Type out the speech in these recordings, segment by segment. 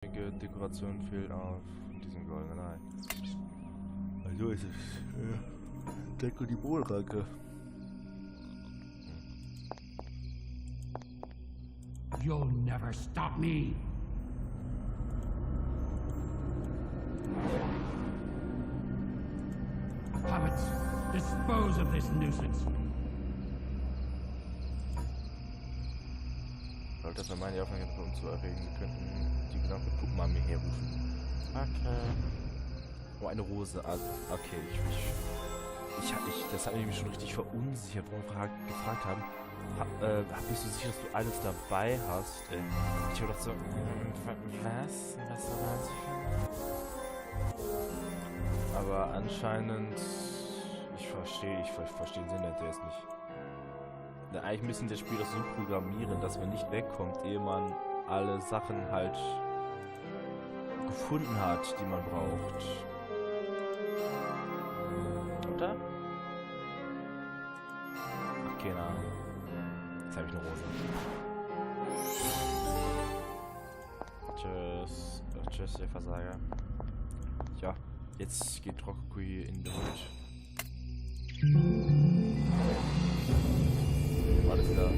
Die Dekoration fehlt auf diesem goldenen Ei. Also ist es. Decke die Bohlranke. You'll never stop me. Hobbits, dispose of this nuisance. Sollte das meine Aufmerksamkeit um zu erregen, wir könnten die gesamte Puppenarmee herrufen. Okay. Oh, eine Rose. Okay, das hat mich schon richtig verunsichert, wo wir gefragt haben. Bist du sicher, dass du alles dabei hast? Ich habe doch so, was? Was soll das? Aber anscheinend, ich verstehe den Sinn der ist nicht. Na, eigentlich müssen das Spiel das so programmieren, dass man nicht wegkommt, ehe man alle Sachen halt gefunden hat, die man braucht. Oder? Ach, keine Ahnung. Jetzt habe ich eine Rose. Tschüss. Tschüss, ihr Versager. Ja, jetzt geht Rockui in den Hund. Alles da.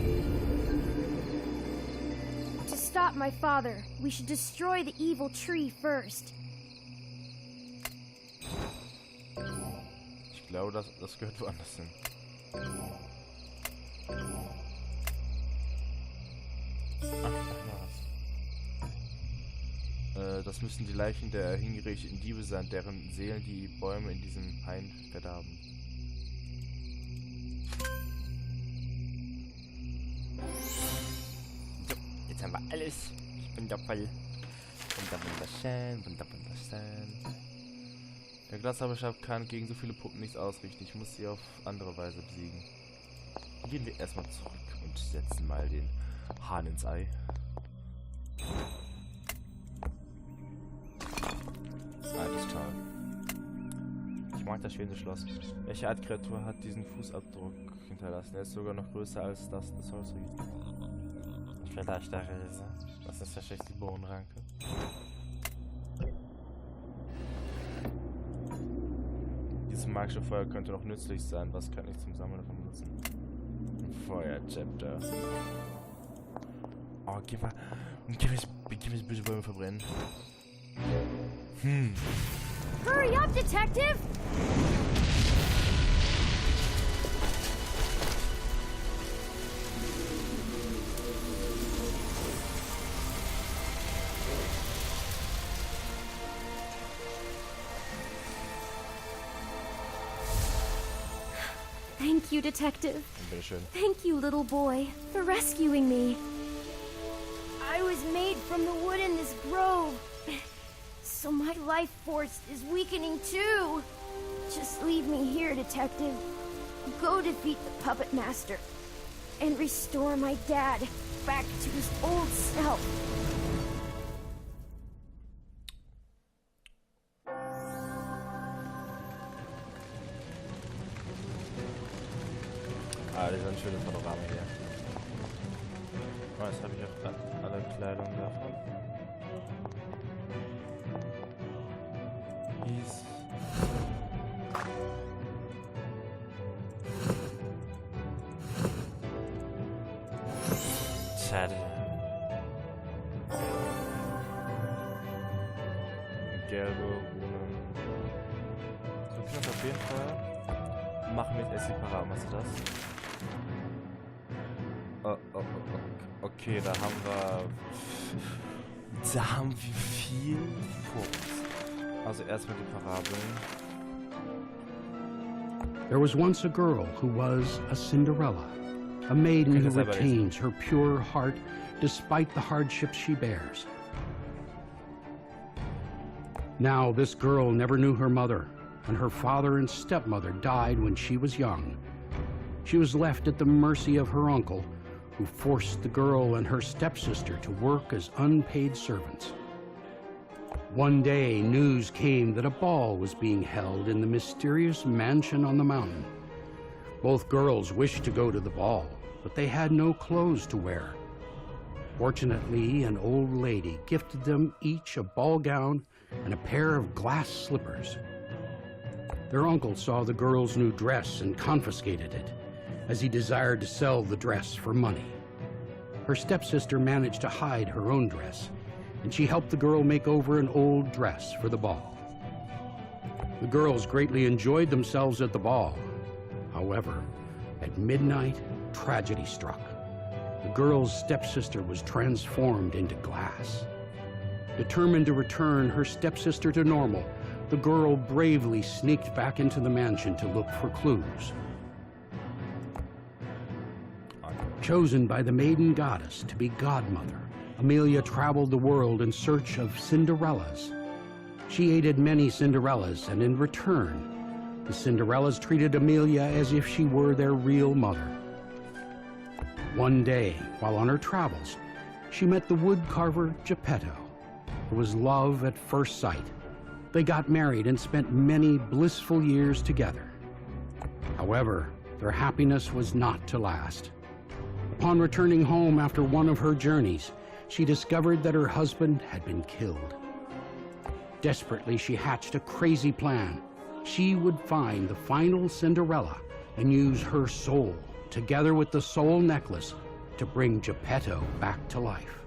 To stop my father, we should destroy the evil tree first. Ich glaube, das gehört woanders hin. Das müssen die Leichen der hingerichteten Diebe sein, deren Seelen die Bäume in diesem Hain verdarben. So, jetzt haben wir alles. Wundervoll. Wunderschön, wunderschön. Der Glashaberstab kann gegen so viele Puppen nichts ausrichten. Ich muss sie auf andere Weise besiegen. Gehen wir erstmal zurück und setzen mal den Hahn ins Ei. Das ist toll. Ich mag das schwebende Schloss. Welche Art Kreatur hat diesen Fußabdruck hinterlassen? Er ist sogar noch größer als das des Holzriesen. Vielleicht der Riese. Das ist wahrscheinlich die Bohnenranke. Dieses magische Feuer könnte noch nützlich sein. Was kann ich zum Sammeln davon benutzen? Feuer-Chapter. Oh, geh mal bitte Bäume verbrennen. Hurry up, detective! Thank you, detective. Thank you, little boy, for rescuing me. I was made from the wood in this grove. So my life force is weakening too. Just leave me here, detective. Go defeat the puppet master and restore my dad back to his old self. Ah, das ist ein schönes Panorama hier. Oh, jetzt habe ich auch alle Kleidung davon. Hieß. Schade. Gelbe Runen. So, können wir auf jeden Fall machen wir jetzt erst separat. Was ist das? Okay, da haben wir viel Fokus. Also erstmal die Parabeln. There was once a girl who was a Cinderella, a maiden who retains her pure heart despite the hardships she bears. Now this girl never knew her mother, and her father and stepmother died when she was young. She was left at the mercy of her uncle, who forced the girl and her stepsister to work as unpaid servants. One day, news came that a ball was being held in the mysterious mansion on the mountain. Both girls wished to go to the ball, but they had no clothes to wear. Fortunately, an old lady gifted them each a ball gown and a pair of glass slippers. Their uncle saw the girl's new dress and confiscated it, as he desired to sell the dress for money. Her stepsister managed to hide her own dress, and she helped the girl make over an old dress for the ball. The girls greatly enjoyed themselves at the ball. However, at midnight, tragedy struck. The girl's stepsister was transformed into glass. Determined to return her stepsister to normal, the girl bravely sneaked back into the mansion to look for clues. Chosen by the maiden goddess to be godmother, Amelia traveled the world in search of Cinderellas. She aided many Cinderellas, and in return, the Cinderellas treated Amelia as if she were their real mother. One day, while on her travels, she met the woodcarver Geppetto. It was love at first sight. They got married and spent many blissful years together. However, their happiness was not to last. Upon returning home after one of her journeys, she discovered that her husband had been killed. Desperately, she hatched a crazy plan. She would find the final Cinderella and use her soul, together with the soul necklace, to bring Geppetto back to life.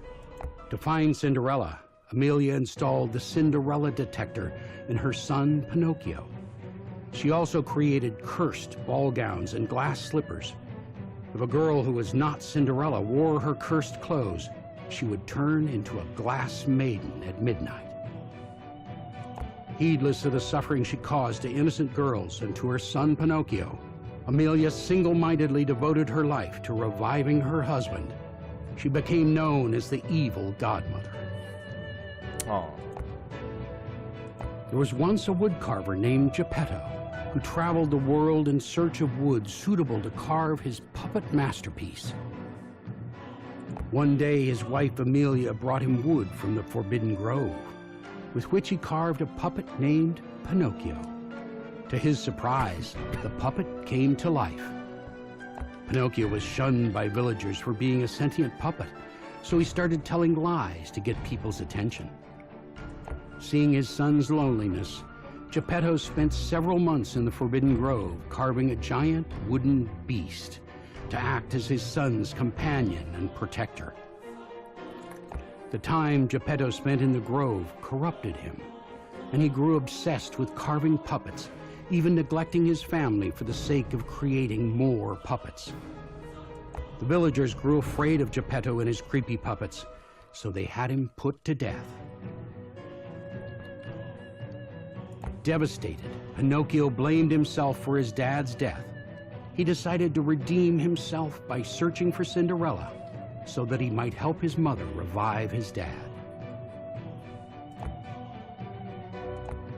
To find Cinderella, Amelia installed the Cinderella detector in her son Pinocchio. She also created cursed ball gowns and glass slippers. If a girl who was not Cinderella wore her cursed clothes, she would turn into a glass maiden at midnight. Heedless of the suffering she caused to innocent girls and to her son Pinocchio, Amelia single-mindedly devoted her life to reviving her husband. She became known as the evil godmother. Oh. There was once a woodcarver named Geppetto who traveled the world in search of wood suitable to carve his puppet masterpiece. One day, his wife Amelia brought him wood from the Forbidden Grove, with which he carved a puppet named Pinocchio. To his surprise, the puppet came to life. Pinocchio was shunned by villagers for being a sentient puppet, so he started telling lies to get people's attention. Seeing his son's loneliness, Geppetto spent several months in the Forbidden Grove carving a giant wooden beast to act as his son's companion and protector. The time Geppetto spent in the grove corrupted him, and he grew obsessed with carving puppets, even neglecting his family for the sake of creating more puppets. The villagers grew afraid of Geppetto and his creepy puppets, so they had him put to death. Devastated, Pinocchio blamed himself for his dad's death. He decided to redeem himself by searching for Cinderella so that he might help his mother revive his dad.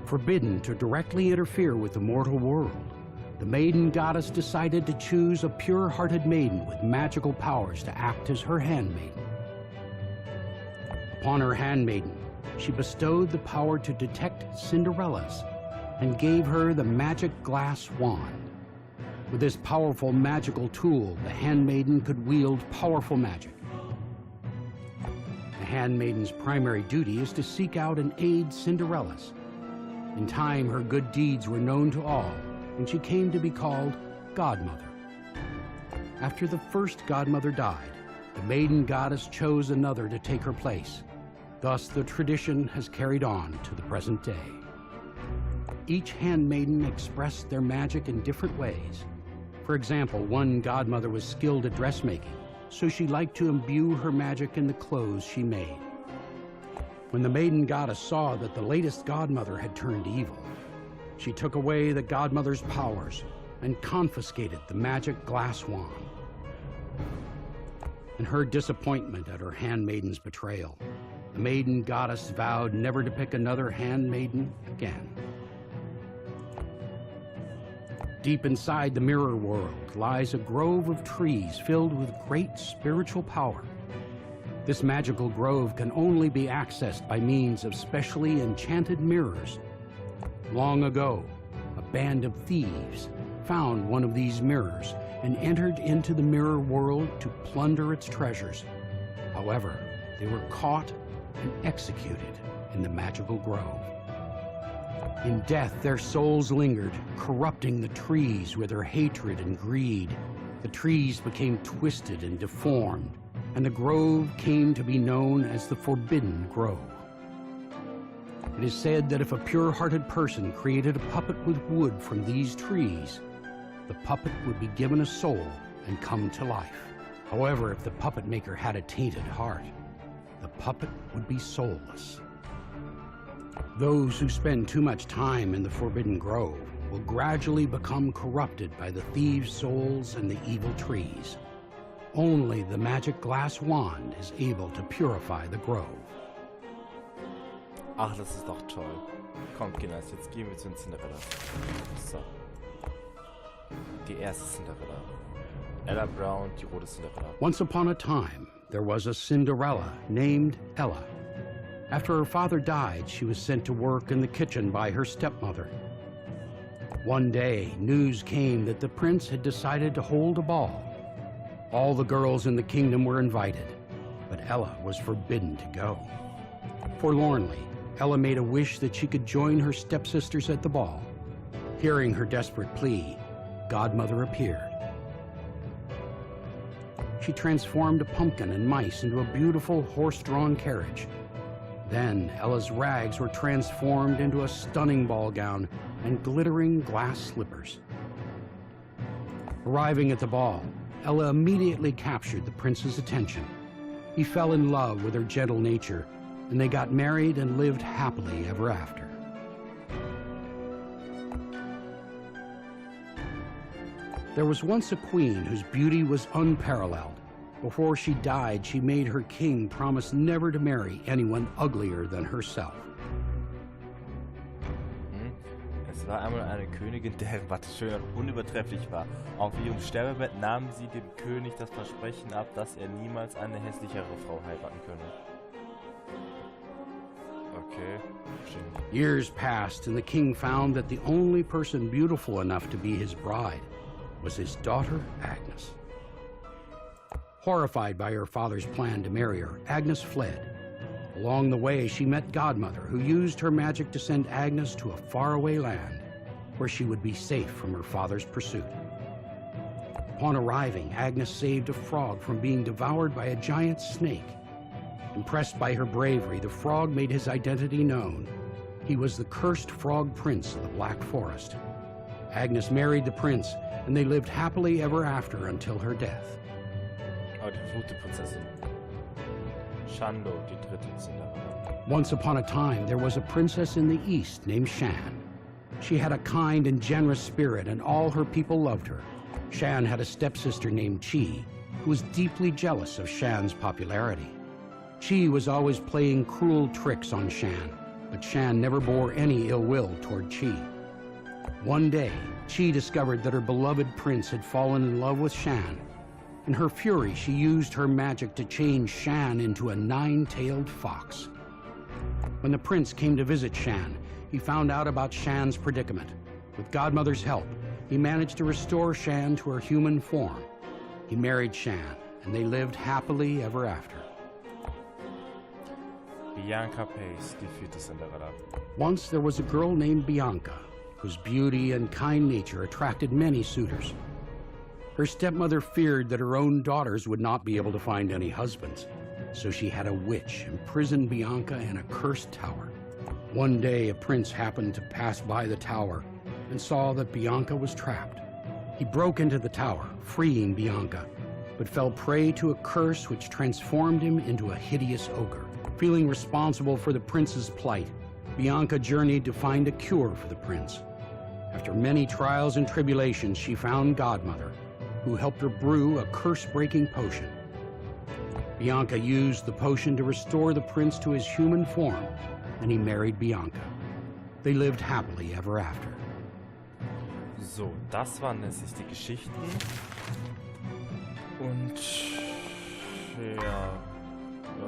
Forbidden to directly interfere with the mortal world, the maiden goddess decided to choose a pure-hearted maiden with magical powers to act as her handmaiden. Upon her handmaiden, she bestowed the power to detect Cinderellas and gave her the magic glass wand. With this powerful magical tool, the handmaiden could wield powerful magic. The handmaiden's primary duty is to seek out and aid Cinderellas. In time, her good deeds were known to all, and she came to be called Godmother. After the first godmother died, the maiden goddess chose another to take her place. Thus, the tradition has carried on to the present day. Each handmaiden expressed their magic in different ways. For example, one godmother was skilled at dressmaking, so she liked to imbue her magic in the clothes she made. When the maiden goddess saw that the latest godmother had turned evil, she took away the godmother's powers and confiscated the magic glass wand. In her disappointment at her handmaiden's betrayal, the maiden goddess vowed never to pick another handmaiden again. Deep inside the mirror world lies a grove of trees filled with great spiritual power. This magical grove can only be accessed by means of specially enchanted mirrors. Long ago, a band of thieves found one of these mirrors and entered into the mirror world to plunder its treasures. However, they were caught and executed in the magical grove. In death, their souls lingered, corrupting the trees with their hatred and greed. The trees became twisted and deformed, and the grove came to be known as the Forbidden Grove. It is said that if a pure-hearted person created a puppet with wood from these trees, the puppet would be given a soul and come to life. However, if the puppet maker had a tainted heart, the puppet would be soulless. Those who spend too much time in the Forbidden Grove will gradually become corrupted by the thieves' souls and the evil trees. Only the magic glass wand is able to purify the grove. Ach, das ist doch toll. Kommt, Kinders, jetzt gehen wir zu den Cinderella. So. Die erste Cinderella. Ella Brown, die rote Cinderella. Once upon a time, there was a Cinderella named Ella. After her father died, she was sent to work in the kitchen by her stepmother. One day, news came that the prince had decided to hold a ball. All the girls in the kingdom were invited, but Ella was forbidden to go. Forlornly, Ella made a wish that she could join her stepsisters at the ball. Hearing her desperate plea, Godmother appeared. She transformed a pumpkin and mice into a beautiful horse-drawn carriage. Then Ella's rags were transformed into a stunning ball gown and glittering glass slippers. Arriving at the ball, Ella immediately captured the prince's attention. He fell in love with her gentle nature, and they got married and lived happily ever after. There was once a queen whose beauty was unparalleled. Before she died, she made her king promise never to marry anyone uglier than herself. Es war einmal eine Königin, deren Schönheit unübertrefflich war. Auf ihrem Sterbebett nahm sie dem König das Versprechen ab, dass er niemals eine hässlichere Frau heiraten könne. Okay. Years passed, and the king found that the only person beautiful enough to be his bride was his daughter, Agnes. Horrified by her father's plan to marry her, Agnes fled. Along the way, she met Godmother, who used her magic to send Agnes to a faraway land where she would be safe from her father's pursuit. Upon arriving, Agnes saved a frog from being devoured by a giant snake. Impressed by her bravery, the frog made his identity known. He was the cursed frog prince of the Black Forest. Agnes married the prince, and they lived happily ever after until her death. Oh, die verfluchte Prinzessin. Shando, die dritte Cinderella. Once upon a time, there was a princess in the East named Shan. She had a kind and generous spirit, and all her people loved her. Shan had a stepsister named Chi, who was deeply jealous of Shan's popularity. Chi was always playing cruel tricks on Shan, but Shan never bore any ill will toward Chi. One day, Chi discovered that her beloved prince had fallen in love with Shan. In her fury, she used her magic to change Shan into a nine-tailed fox. When the prince came to visit Shan, he found out about Shan's predicament. With Godmother's help, he managed to restore Shan to her human form. He married Shan, and they lived happily ever after. Bianca Pace, die vierte Cinderella. Once there was a girl named Bianca, whose beauty and kind nature attracted many suitors. Her stepmother feared that her own daughters would not be able to find any husbands, so she had a witch imprison Bianca in a cursed tower. One day, a prince happened to pass by the tower and saw that Bianca was trapped. He broke into the tower, freeing Bianca, but fell prey to a curse which transformed him into a hideous ogre. Feeling responsible for the prince's plight, Bianca journeyed to find a cure for the prince. After many trials and tribulations, she found Godmother, who helped her brew a curse-breaking potion. Bianca used the potion to restore the prince to his human form, and he married Bianca. They lived happily ever after. So, das waren letztlich die Geschichten. Und ja,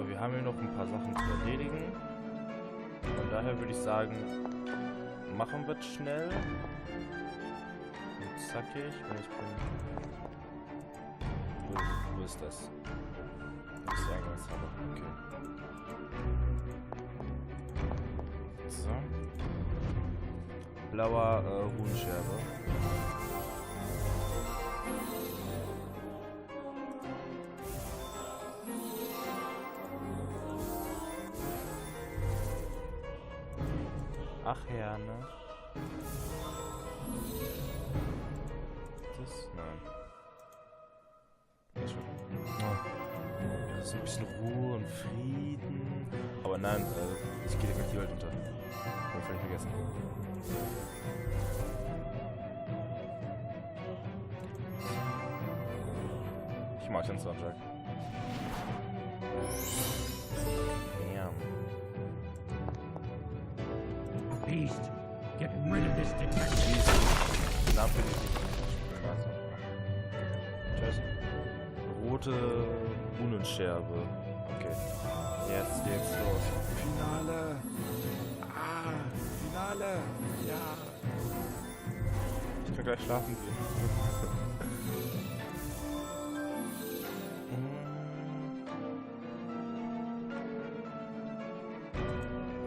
wir haben hier noch ein paar Sachen zu erledigen. Von daher würde ich sagen, machen wir es schnell. Und zackig. Und ich bin... Wo ist das? Das ist die Eingangshalle. Okay. So. Blauer Runenscherbe. Ach ja, ne? Das? Nein. Das schon. Oh. So ein bisschen Ruhe und Frieden. Aber nein, ich gehe gleich die Welt unter. Hab ich völlig vergessen. Ich mag den Soundtrack. Ja. Beast, get rid of this detective. Namen finde ich nicht. Tschüss. Rote Runenscherbe. Okay. Jetzt geht's los. Finale. Finale. Ja. Ich kann gleich schlafen gehen.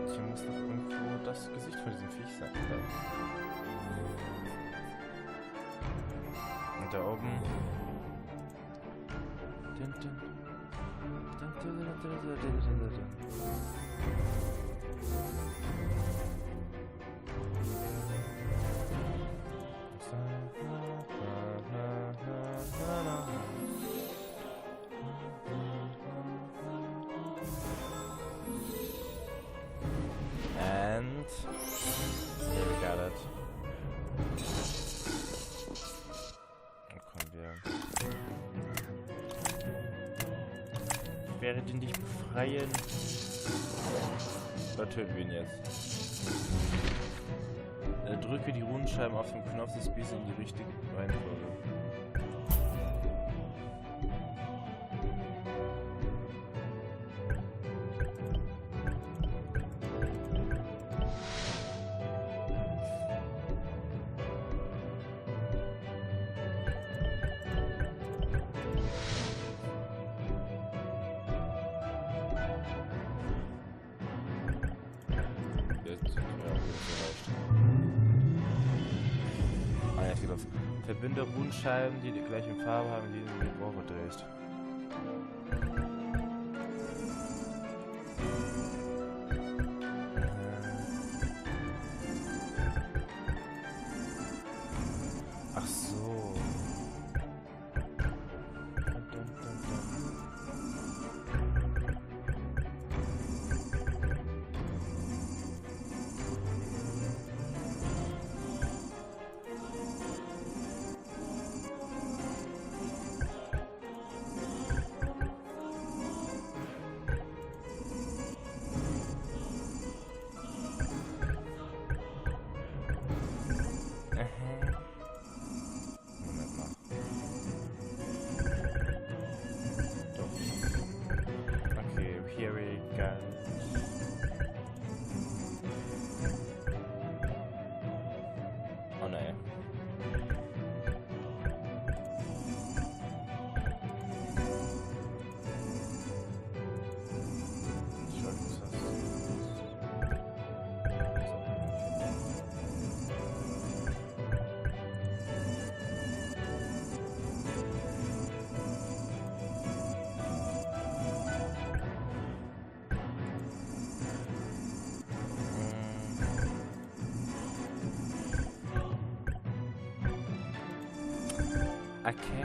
Hier muss doch irgendwo das Gesicht von diesem Viech sein. Und da oben. And here we got it. Dann kommen wir. Ich werde den dich befreien. Oder töten wir ihn jetzt? Drücke die Runenscheiben auf dem Knopf des Bies in die richtige Reihenfolge. Verbinde Runenscheiben, die gleiche Farbe haben, die du die Rohre drehst. Ach so. Oh nee. Okay.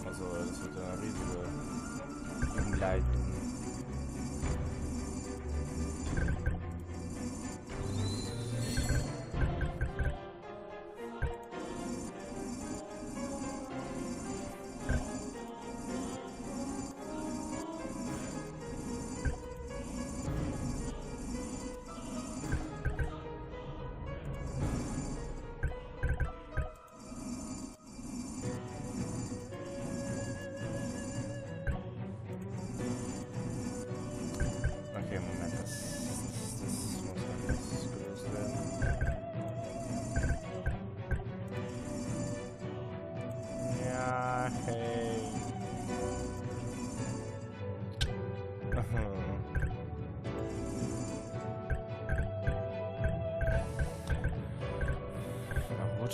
Also, das wird eine riesige Umleitung.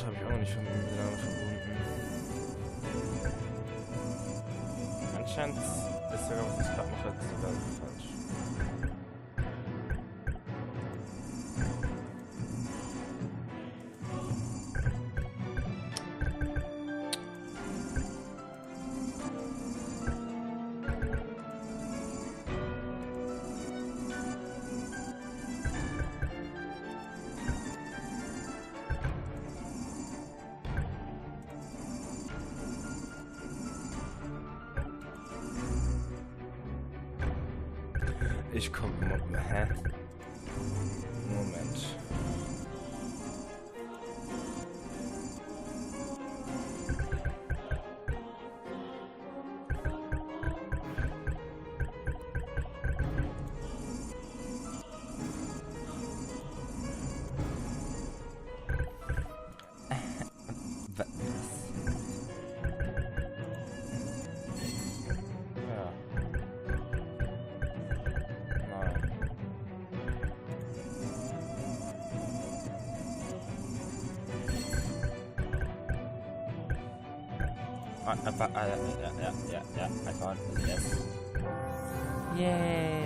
Mutter habe ich auch noch nicht miteinander verbunden. Anscheinend ist sogar, was ich gerade mache, sogar falsch. Ich komme immer. Hä? Moment. Was? Ja. Ja, I found it, yes. Yay!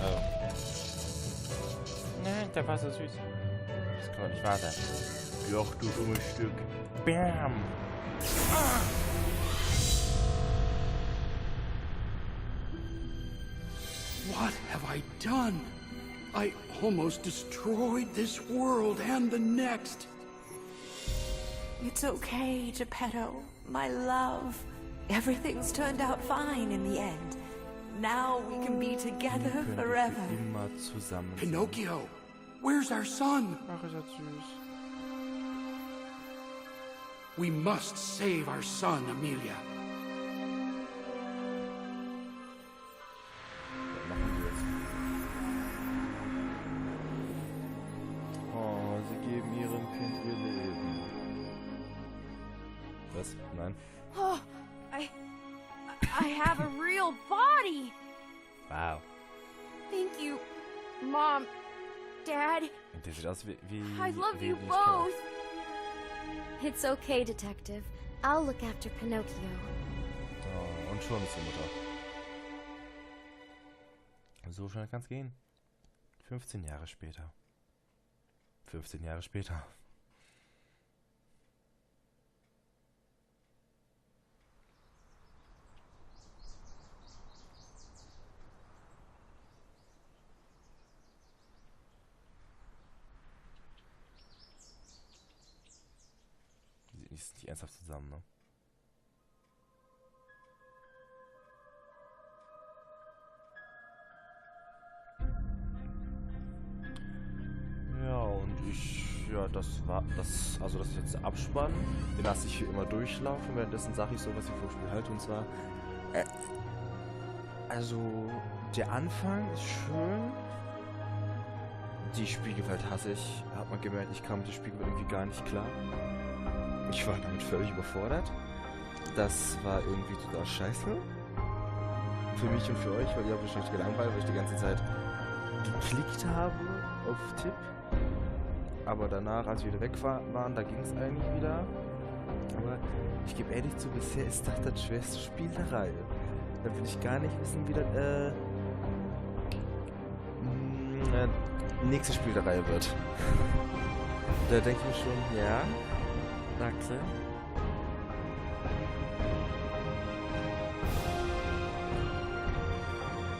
Oh. Nein, der war so süß. Das kann doch nicht wahr sein. Joch, du dummes Stück. Bam! What have I done? I almost destroyed this world and the next. It's okay, Geppetto, my love. Everything's turned out fine in the end. Now we can be together forever. Immer zusammen. Pinocchio, where's our son? Ach, ist das süß. We must save our son, Amelia. Was machen die jetzt? Oh, sie geben ihrem Kind ihr Leben. Was? Nein? Oh, I have a real body. Wow. Thank you, Mom, Dad. Und der sieht aus wie I love wie you ich both. It's okay, Detective. I'll look after Pinocchio. kenne. Oh, und schon ist die Mutter. So schnell kann's gehen. 15 Jahre später. 15 Jahre später. Die sind nicht ernsthaft zusammen, ne? Ja, und das war das, also das ist jetzt der Abspann. Den lasse ich wie immer durchlaufen. Währenddessen sage ich so, was ich vom Spiel halte. Und zwar, also der Anfang ist schön. Die Spiegelwelt hasse ich. Hat man gemerkt, ich kam mit der Spiegelwelt irgendwie gar nicht klar. Ich war damit völlig überfordert. Das war irgendwie total scheiße. Für mich und für euch, weil ihr habt euch nicht gelangweilt, weil ich die ganze Zeit geklickt habe auf Tipp. Aber danach, als wir wieder weg waren, da ging es eigentlich wieder. Aber ich gebe ehrlich zu, bisher ist das schwerste Spiel der Reihe. Da will ich gar nicht wissen, wie das nächste Spiel der Reihe wird. Da denke ich mir schon, ja, danke.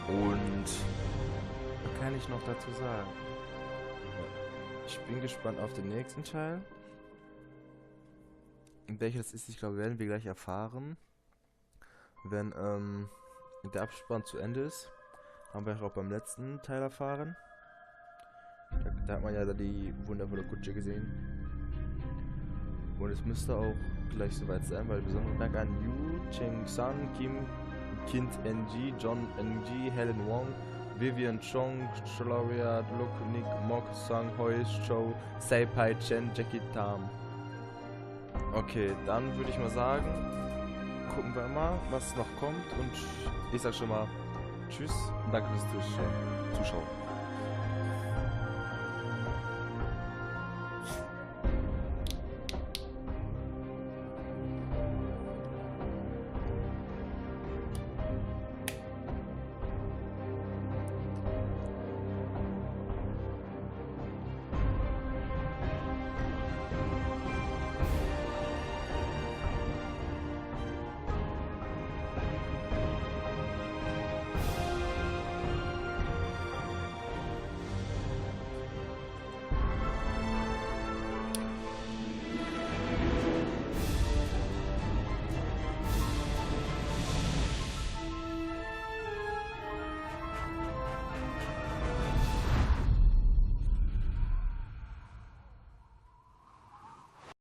Und was kann ich noch dazu sagen? Ich bin gespannt auf den nächsten Teil. Welcher das ist, ich glaube, werden wir gleich erfahren. Wenn der Abspann zu Ende ist, haben wir auch beim letzten Teil erfahren. Da hat man ja die wundervolle Kutsche gesehen. Und es müsste auch gleich soweit sein, weil besonders Dank an Yu, Cheng San, Kim, Kind NG, John NG, Helen Wong, Vivian Chong, Chloria, Luke, Nick, Mok, Sang, Hoi, Chow, Sei Pai Chen, Jackie Tam. Okay, dann würde ich mal sagen, gucken wir mal, was noch kommt. Und ich sag schon mal Tschüss und danke fürs Zuschauen.